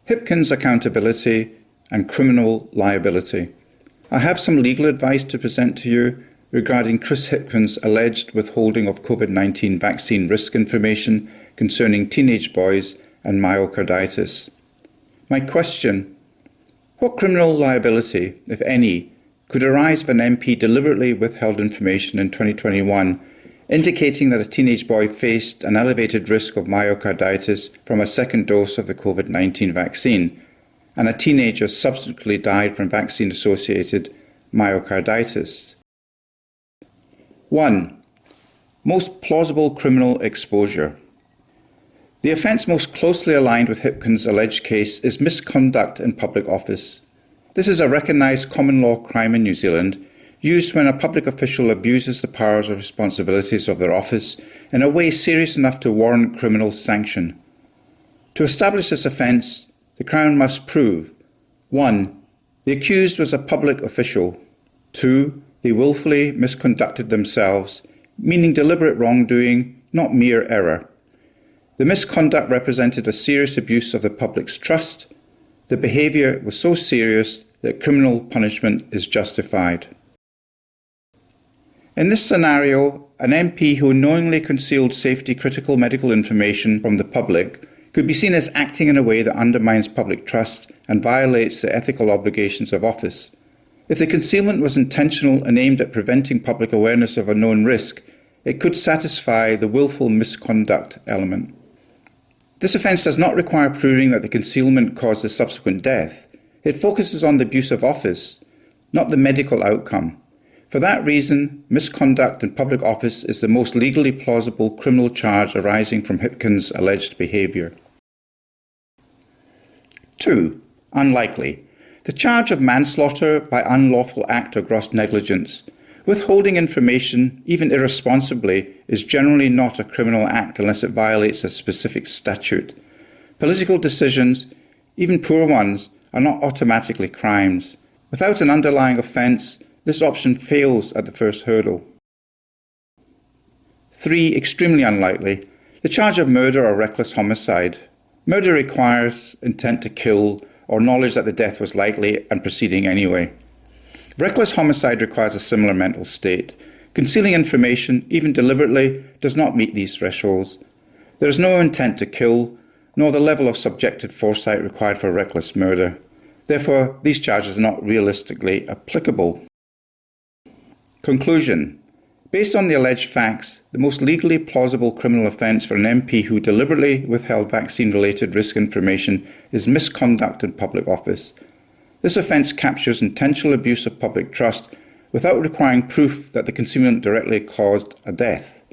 Hipkins accountability and criminal liability. I have some legal advice to present to you regarding Chris Hipkins' alleged withholding of COVID-19 vaccine risk information concerning teenage boys and myocarditis. My question: what criminal liability, if any, could arise if an MP deliberately withheld information in 2021 indicating that a teenage boy faced an elevated risk of myocarditis from a second dose of the COVID-19 vaccine, and a teenager subsequently died from vaccine-associated myocarditis? 1. Most plausible criminal exposure. The offence most closely aligned with Hipkins' alleged case is misconduct in public office. This is a recognised common law crime in New Zealand, used when a public official abuses the powers or responsibilities of their office in a way serious enough to warrant criminal sanction. To establish this offence, the Crown must prove: 1. The accused was a public official. 2. They willfully misconducted themselves, meaning deliberate wrongdoing, not mere error. The misconduct represented a serious abuse of the public's trust. The behaviour was so serious that criminal punishment is justified. In this scenario, an MP who knowingly concealed safety-critical medical information from the public could be seen as acting in a way that undermines public trust and violates the ethical obligations of office. If the concealment was intentional and aimed at preventing public awareness of a known risk, it could satisfy the willful misconduct element. This offence does not require proving that the concealment caused the subsequent death. It focuses on the abuse of office, not the medical outcome. For that reason, misconduct in public office is the most legally plausible criminal charge arising from Hipkins' alleged behaviour. 2. Unlikely. The charge of manslaughter by unlawful act or gross negligence. Withholding information, even irresponsibly, is generally not a criminal act unless it violates a specific statute. Political decisions, even poor ones, are not automatically crimes. Without an underlying offence, this option fails at the first hurdle. 3. Extremely unlikely. The charge of murder or reckless homicide. Murder requires intent to kill or knowledge that the death was likely and proceeding anyway. Reckless homicide requires a similar mental state. Concealing information, even deliberately, does not meet these thresholds. There is no intent to kill, nor the level of subjective foresight required for reckless murder. Therefore, these charges are not realistically applicable. Conclusion. Based on the alleged facts, the most legally plausible criminal offence for an MP who deliberately withheld vaccine-related risk information is misconduct in public office. This offence captures intentional abuse of public trust without requiring proof that the concealment directly caused a death.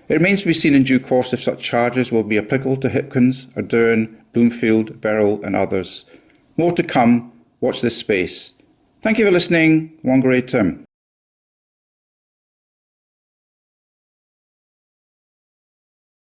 It remains to be seen in due course if such charges will be applicable to Hipkins, Ardern, Bloomfield, Beryl and others. More to come. Watch this space. Thank you for listening. WhangāreiTim.